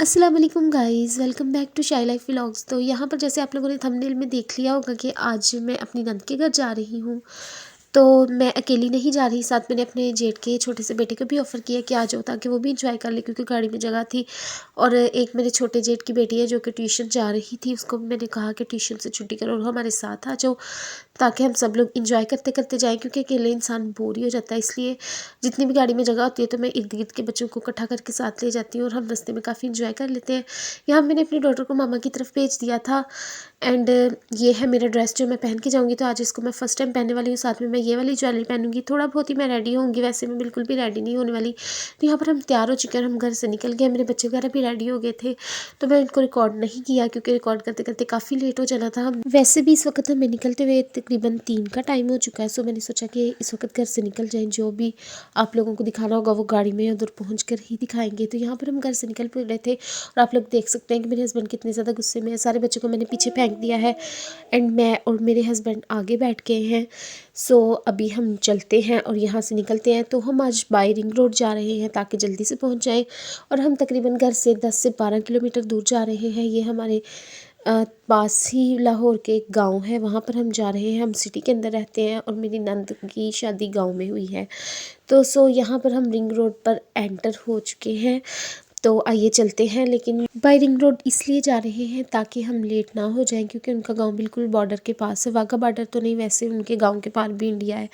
अस्सलाम वालेकुम guys, welcome back to शाई लाइफ व्लॉग्स। तो यहाँ पर जैसे आप लोगों ने थंबनेल में देख लिया होगा कि आज मैं अपनी नंद के घर जा रही हूँ। तो मैं अकेली नहीं जा रही, साथ मैंने अपने जेठ के छोटे से बेटे को भी ऑफ़र किया कि आ जाओ ताकि वो भी इंजॉय कर ले, क्योंकि गाड़ी में जगह थी। और एक मेरे छोटे जेठ की बेटी है जो कि ट्यूशन जा रही थी, उसको भी मैंने कहा कि ट्यूशन से छुट्टी करो और हमारे साथ आ जाओ ताकि हम सब लोग इंजॉय करते करते जाएँ, क्योंकि अकेले इंसान बोर ही हो जाता है। इसलिए जितनी भी गाड़ी में जगह होती है तो मैं इर्द गिर्द के बच्चों को इकट्ठा करके साथ ले जाती हूँ और हम रास्ते में काफ़ी इंजॉय कर लेते हैं। यहाँ मैंने अपनी डॉटर को मामा की तरफ भेज दिया था। एंड ये है मेरा ड्रेस जो मैं पहन के जाऊँगी। तो आज इसको मैं फ़र्स्ट टाइम पहनने वाली हूँ, साथ में मैं ये वाली ज्वेलरी पहनूँगी। थोड़ा बहुत ही मैं रेडी होंगी, वैसे मैं बिल्कुल भी रेडी नहीं होने वाली। तो यहाँ पर हम तैयार हो चुके हैं और हम घर से निकल गए। मेरे बच्चे वगैरह भी रेडी हो गए थे, तो मैं इनको रिकॉर्ड नहीं किया क्योंकि रिकॉर्ड करते करते काफ़ी लेट हो जाना था। वैसे भी इस वक्त हमें निकलते हुए तकरीबन 3 का टाइम हो चुका है। सो मैंने सोचा कि इस वक्त घर से निकल जाएँ, जो भी आप लोगों को दिखाना होगा वो गाड़ी में उधर पहुँच कर ही दिखाएंगे। तो यहाँ पर हम घर से निकल पड़ रहे थे और आप लोग देख सकते हैं कि मेरे हस्बैंड कितने ज़्यादा गुस्से में है। सारे बच्चों को मैंने पीछे फेंक दिया है एंड मैं और मेरे हस्बैंड आगे बैठ गए हैं। सो अभी हम चलते हैं और यहाँ से निकलते हैं। तो हम आज बाय रिंग रोड जा रहे हैं ताकि जल्दी से पहुँच जाएँ। और हम तकरीबन घर से 10 से 12 किलोमीटर दूर जा रहे हैं। ये हमारे पास ही लाहौर के एक गांव है, वहाँ पर हम जा रहे हैं। हम सिटी के अंदर रहते हैं और मेरी नंद की शादी गांव में हुई है। तो यहाँ पर हम रिंग रोड पर एंटर हो चुके हैं। तो आइए चलते हैं, लेकिन बाय रिंग रोड इसलिए जा रहे हैं ताकि हम लेट ना हो जाएं, क्योंकि उनका गांव बिल्कुल बॉर्डर के पास है। वाघा बॉर्डर तो नहीं, वैसे उनके गांव के पार भी इंडिया है।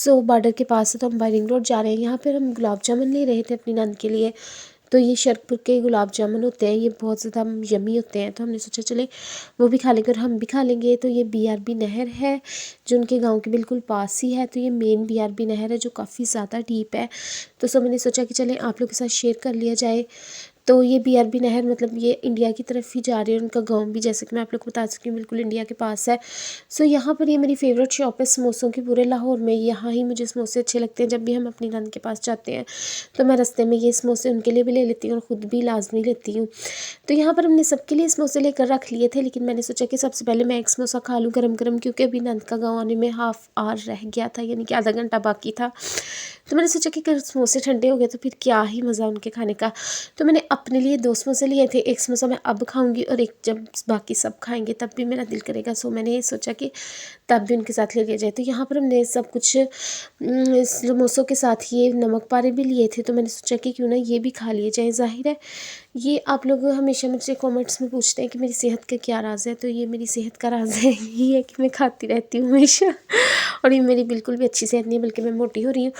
बॉर्डर के पास है, तो हम बाय रिंग रोड जा रहे हैं। यहाँ पर हम गुलाब जामुन ले रहे थे अपनी नंद के लिए। तो ये शरकपुर के गुलाब जामुन होते हैं, ये बहुत ज़्यादा यमी होते हैं। तो हमने सोचा चले वो भी खा लेंगे और हम भी खा लेंगे। तो ये बीआरबी नहर है जो उनके गांव के बिल्कुल पास ही है। तो ये मेन बीआरबी नहर है जो काफ़ी ज़्यादा डीप है। तो मैंने सोचा कि चलें आप लोग के साथ शेयर कर लिया जाए। तो ये बीआरबी नहर मतलब ये इंडिया की तरफ ही जा रही है। उनका गांव भी, जैसे कि मैं आप लोग को बता सकती हूँ, बिल्कुल इंडिया के पास है। यहाँ पर ये मेरी फेवरेट शॉप है समोसों की पूरे लाहौर में। यहाँ ही मुझे समोसे अच्छे लगते हैं। जब भी हम अपनी नंद के पास जाते हैं तो मैं रास्ते में ये समोसे उनके लिए भी ले लेती हूँ और ख़ुद भी लाजमी लेती हूँ। तो यहाँ पर हमने सबके लिए समोसे लेकर रख लिए थे, लेकिन मैंने सोचा कि सबसे पहले मैं एक समोसा खा लूँ गरम गरम, क्योंकि अभी नंद का गाँव आने में हाफ़ आवर रह गया था, यानी कि आधा घंटा बाकी था। तो मैंने सोचा कि अगर समोसे ठंडे हो गए तो फिर क्या ही मज़ा उनके खाने का। तो मैंने अपने लिए 2 समोसे लिए थे। एक समोसा मैं अब खाऊंगी और एक जब बाकी सब खाएंगे तब भी मेरा दिल करेगा। मैंने सोचा कि तब भी उनके साथ ले लिया जाए। तो यहाँ पर हमने सब कुछ समोसों के साथ ये नमक पारे भी लिए थे। तो मैंने सोचा कि क्यों ना ये भी खा लिए जाए। ज़ाहिर है ये आप लोग हमेशा मुझसे कमेंट्स में पूछते हैं कि मेरी सेहत का क्या राज़ है। तो ये मेरी सेहत का राज़ है यही है कि मैं खाती रहती हूँ हमेशा और ये मेरी बिल्कुल भी अच्छी सेहत नहीं है, बल्कि मैं मोटी हो रही हूँ।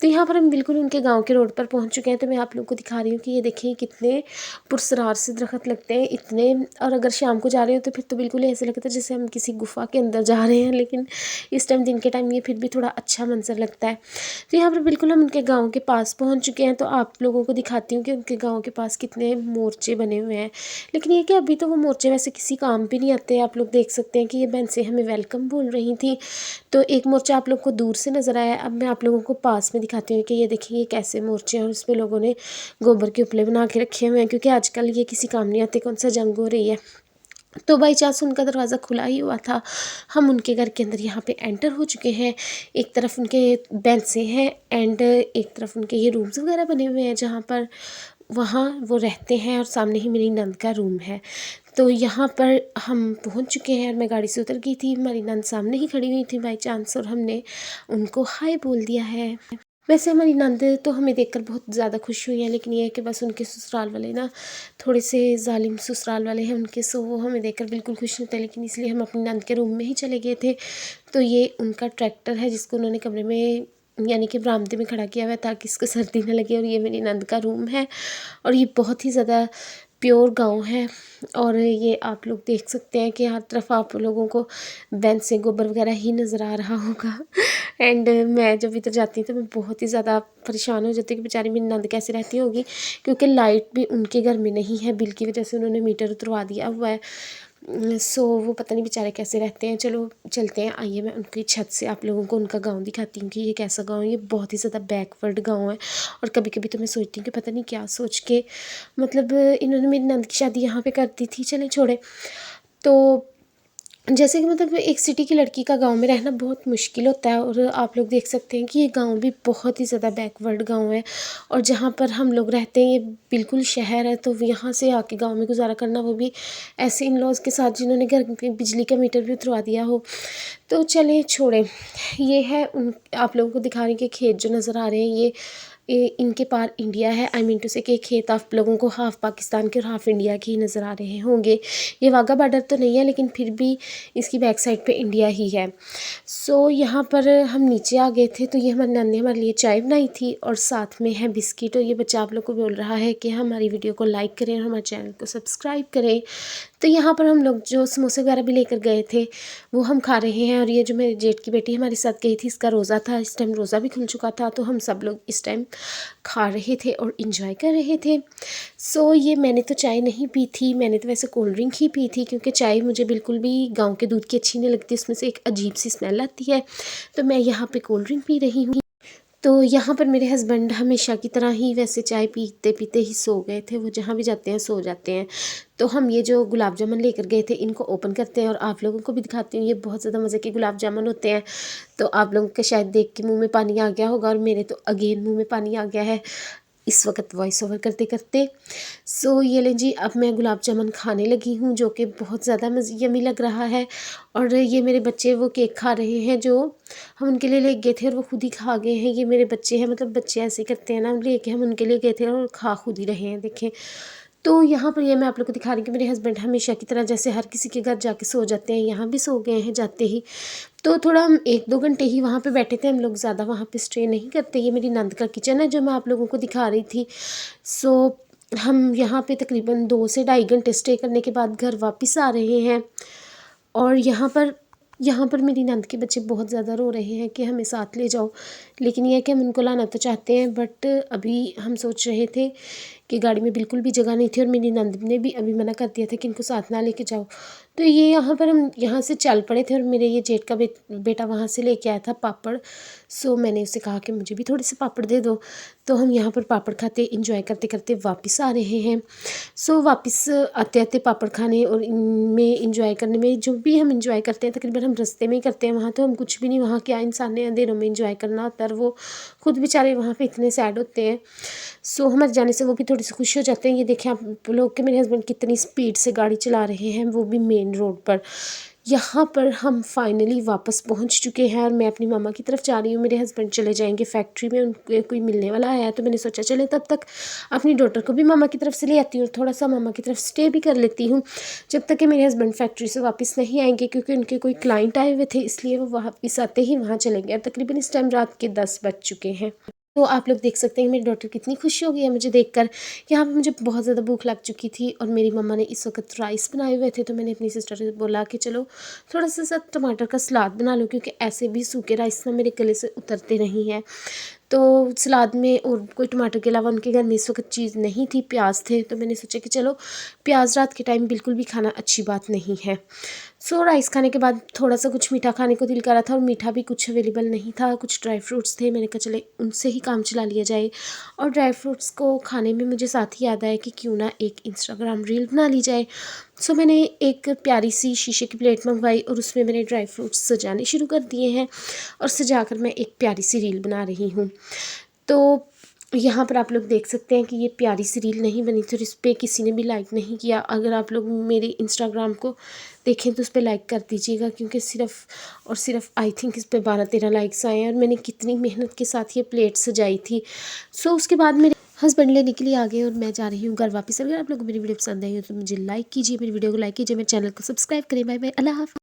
तो यहाँ पर हम बिल्कुल उनके गांव के रोड पर पहुँच चुके हैं। तो मैं आप लोगों को दिखा रही हूँ कि ये देखिए कितने पुरस्रार से दरख्त लगते हैं इतने। और अगर शाम को जा रहे हो तो फिर तो बिल्कुल ऐसे लगता है जैसे हम किसी गुफा के अंदर जा रहे हैं, लेकिन इस टाइम दिन के टाइम ये फिर भी थोड़ा अच्छा मंजर लगता है। तो यहाँ पर बिल्कुल हम उनके गाँव के पास पहुँच चुके हैं। तो आप लोगों को दिखाती हूँ कि उनके गाँव के पास कितने मोर्चे बने हुए हैं। लेकिन ये कि अभी तो वो मोर्चे वैसे किसी काम भी नहीं आते। आप लोग देख सकते हैं कि ये बहन से हमें वेलकम बोल रही थी। तो एक मोर्चा आप लोग को दूर से नज़र आया। अब मैं आप लोगों को पास में दिखाती हूँ कि ये देखिए ये कैसे मोर्चे हैं और उस पर लोगों ने गोबर के उपले बना के रखे हुए हैं, क्योंकि आजकल ये किसी काम नहीं आते। कौन सा जंग हो रही है, तो बाई चांस उनका दरवाज़ा खुला ही हुआ था। हम उनके घर के अंदर यहाँ पे एंटर हो चुके हैं। एक तरफ उनके बेंचें हैं एंड एक तरफ उनके ये रूम्स वगैरह बने हुए हैं जहाँ पर वहाँ वो रहते हैं, और सामने ही मेरी नंद का रूम है। तो यहाँ पर हम पहुँच चुके हैं और मैं गाड़ी से उतर गई थी। हमारी नंद सामने ही खड़ी हुई थी बाई चांस, और हमने उनको हाय बोल दिया है। वैसे हमारी नंद तो हमें देखकर बहुत ज़्यादा खुश हुई है, लेकिन ये है कि बस उनके ससुराल वाले ना थोड़े से जालिम ससुराल वाले हैं उनके। वो हमें देखकर बिल्कुल खुश नहीं थे, लेकिन इसलिए हम अपनी नंद के रूम में ही चले गए थे। तो ये उनका ट्रैक्टर है जिसको उन्होंने कमरे में यानी कि बरामदे में खड़ा किया हुआ है ताकि इसको सर्दी ना लगे। और ये मेरी नंद का रूम है और ये बहुत ही ज़्यादा प्योर गांव है। और ये आप लोग देख सकते हैं कि हर तरफ आप लोगों को बेंच से गोबर वगैरह ही नज़र आ रहा होगा। एंड मैं जब इधर जाती हूँ तो मैं बहुत ही ज़्यादा परेशान हो जाती हूँ कि बेचारी मेरी नंद कैसे रहती होगी, क्योंकि लाइट भी उनके घर में नहीं है। बिल की वजह से उन्होंने मीटर उतरवा दिया हुआ है। वो पता नहीं बेचारे कैसे रहते हैं। चलो चलते हैं, आइए मैं उनकी छत से आप लोगों को उनका गांव दिखाती हूँ कि ये कैसा गांव है। ये बहुत ही ज़्यादा बैकवर्ड गांव है। और कभी कभी तो मैं सोचती हूँ कि पता नहीं क्या सोच के मतलब इन्होंने मेरी नंद की शादी यहाँ पे कर दी थी। चलें छोड़े। तो जैसे कि मतलब एक सिटी की लड़की का गांव में रहना बहुत मुश्किल होता है, और आप लोग देख सकते हैं कि ये गांव भी बहुत ही ज़्यादा बैकवर्ड गांव है, और जहां पर हम लोग रहते हैं ये बिल्कुल शहर है। तो यहाँ से आके गांव में गुजारा करना, वो भी ऐसे इन लॉज के साथ जिन्होंने घर पे बिजली का मीटर भी उतरवा दिया हो। तो चले छोड़े, ये है उन आप लोगों को दिखा रही कि खेत जो नज़र आ रहे हैं ये इनके पार इंडिया है। आई मीन टू से कि खेत आप लोगों को हाफ़ पाकिस्तान के और हाफ़ इंडिया के ही नज़र आ रहे होंगे। ये वाघा बॉर्डर तो नहीं है, लेकिन फिर भी इसकी बैक साइड पे इंडिया ही है। सो यहाँ पर हम नीचे आ गए थे, तो ये हमारी नानी ने हमारे लिए चाय बनाई थी और साथ में है बिस्किट। और ये बच्चा आप लोग को बोल रहा है कि हमारी वीडियो को लाइक करें और हमारे चैनल को सब्सक्राइब करें। तो यहाँ पर हम लोग जो समोसे वगैरह भी लेकर गए थे वो हम खा रहे हैं। और ये जो मेरे जेठ की बेटी हमारे साथ गई थी, इसका रोज़ा था, इस टाइम रोज़ा भी खुल चुका था, तो हम सब लोग इस टाइम खा रहे थे और इन्जॉय कर रहे थे। सो ये मैंने तो चाय नहीं पी थी, मैंने तो वैसे कोल्ड ड्रिंक ही पी थी, क्योंकि चाय मुझे बिल्कुल भी गांव के दूध की अच्छी नहीं लगती, उसमें से एक अजीब सी स्मेल आती है। तो मैं यहाँ पे कोल्ड ड्रिंक पी रही हूँ। तो यहाँ पर मेरे हस्बैंड हमेशा की तरह ही वैसे चाय पीते पीते ही सो गए थे, वो जहाँ भी जाते हैं सो जाते हैं। तो हम ये जो गुलाब जामुन लेकर गए थे इनको ओपन करते हैं और आप लोगों को भी दिखाती हूँ। ये बहुत ज़्यादा मज़े के गुलाब जामुन होते हैं। तो आप लोगों के शायद देख के मुंह में पानी आ गया होगा, और मेरे तो अगेन मुंह में पानी आ गया है इस वक्त वॉइस ओवर करते करते। सो ये लें जी, अब मैं गुलाब जामुन खाने लगी हूँ, जो कि बहुत ज़्यादा यम्मी लग रहा है। और ये मेरे बच्चे वो केक खा रहे हैं जो हम उनके लिए ले गए थे, और वो खुद ही खा गए हैं। ये मेरे बच्चे हैं, मतलब बच्चे ऐसे करते हैं ना, लेके हम उनके लिए गए थे और खा खुद ही रहे हैं, देखें। तो यहाँ पर ये मैं आप लोग को दिखा रही हूँ कि मेरे हस्बैंड हमेशा की तरह जैसे हर किसी के घर जाके सो जाते हैं, यहाँ भी सो गए हैं जाते ही। तो थोड़ा हम 1-2 घंटे ही वहाँ पे बैठे थे, हम लोग ज़्यादा वहाँ पे स्टे नहीं करते। ये मेरी नंद का किचन है जो मैं आप लोगों को दिखा रही थी। सो हम यहाँ पे तकरीबन 2 से ढाई घंटे स्टे करने के बाद घर वापस आ रहे हैं। और यहाँ पर मेरी नंद के बच्चे बहुत ज़्यादा रो रहे हैं कि हमें साथ ले जाओ, लेकिन यह है कि हम उनको लाना तो चाहते हैं, बट अभी हम सोच रहे थे कि गाड़ी में बिल्कुल भी जगह नहीं थी, और मेरी नंद ने भी अभी मना कर दिया था कि इनको साथ ना लेके जाओ। तो ये यहाँ पर हम यहाँ से चल पड़े थे, और मेरे ये जेठ का बेटा वहाँ से लेके आया था पापड़। सो मैंने उससे कहा कि मुझे भी थोड़े से पापड़ दे दो। तो हम यहाँ पर पापड़ खाते इंजॉय करते करते वापस आ रहे हैं। सो वापस आते आते पापड़ खाने और इनमें इंजॉय करने में, जो भी हम इंजॉय करते हैं तकरीबन हम रास्ते में ही करते हैं। वहाँ तो हम कुछ भी नहीं, वहाँ क्या इंसान ने अंधेरों में इंजॉय करना होता है, और वो खुद बेचारे वहाँ पे इतने सैड होते हैं। सो हमारे जाने से वो भी थोड़े से खुश हो जाते हैं। ये देखें आप लोग कि मेरे हस्बैंड कितनी स्पीड से गाड़ी चला रहे हैं, वो भी मेन रोड पर। यहाँ पर हम फाइनली वापस पहुँच चुके हैं, और मैं अपनी मामा की तरफ जा रही हूँ। मेरे हस्बैंड चले जाएंगे फैक्ट्री में, उनके कोई मिलने वाला आया है, तो मैंने सोचा चले तब तक अपनी डॉटर को भी मामा की तरफ से ले आती हूँ, और थोड़ा सा मामा की तरफ स्टे भी कर लेती हूँ जब तक कि मेरे हस्बैंड फैक्ट्री से वापस नहीं आएंगे, क्योंकि उनके कोई क्लाइंट आए हुए थे, इसलिए वो वापस आते ही वहाँ चलेंगे। अब तकरीबन इस टाइम रात के 10 बज चुके हैं। तो आप लोग देख सकते हैं मेरी डॉटर कितनी खुश हो गई है मुझे देखकर। यहाँ पे मुझे बहुत ज़्यादा भूख लग चुकी थी, और मेरी मम्मा ने इस वक्त राइस बनाए हुए थे, तो मैंने अपनी सिस्टर से बोला कि चलो थोड़ा सा टमाटर का सलाद बना लो, क्योंकि ऐसे भी सूखे राइस ना मेरे गले से उतरते नहीं हैं। तो सलाद में और कोई टमाटर के अलावा उनके घर में इस वक्त चीज़ नहीं थी, प्याज थे, तो मैंने सोचा कि चलो प्याज रात के टाइम बिल्कुल भी खाना अच्छी बात नहीं है। सो राइस खाने के बाद थोड़ा सा कुछ मीठा खाने को दिल कर रहा था, और मीठा भी कुछ अवेलेबल नहीं था, कुछ ड्राई फ्रूट्स थे, मैंने कहा चले उनसे ही काम चला लिया जाए। और ड्राई फ्रूट्स को खाने में मुझे साथ ही याद आया कि क्यों ना एक इंस्टाग्राम रील बना ली जाए। सो मैंने एक प्यारी सी शीशे की प्लेट मंगवाई, और उसमें मैंने ड्राई फ्रूट्स सजाने शुरू कर दिए हैं, और सजाकर मैं एक प्यारी सी रील बना रही हूँ। तो यहाँ पर आप लोग देख सकते हैं कि ये प्यारी सी रील नहीं बनी थी, और इस पर किसी ने भी लाइक नहीं किया। अगर आप लोग मेरे इंस्टाग्राम को देखें तो उस पर लाइक कर दीजिएगा, क्योंकि सिर्फ़ और सिर्फ आई थिंक इस पर 12-13 लाइक्स आए हैं, और मैंने कितनी मेहनत के साथ ये प्लेट सजाई थी। सो उसके बाद मेरे हस्बैंड लेने के लिए आ गए, और मैं जा रही हूँ घर वापस। अगर आप लोगों को मेरी वीडियो पसंद आई हो तो मुझे लाइक कीजिए, मेरी वीडियो को लाइक कीजिए, मेरे चैनल को सब्सक्राइब करें। बाय बाय, अल्लाह हाफ़िज़।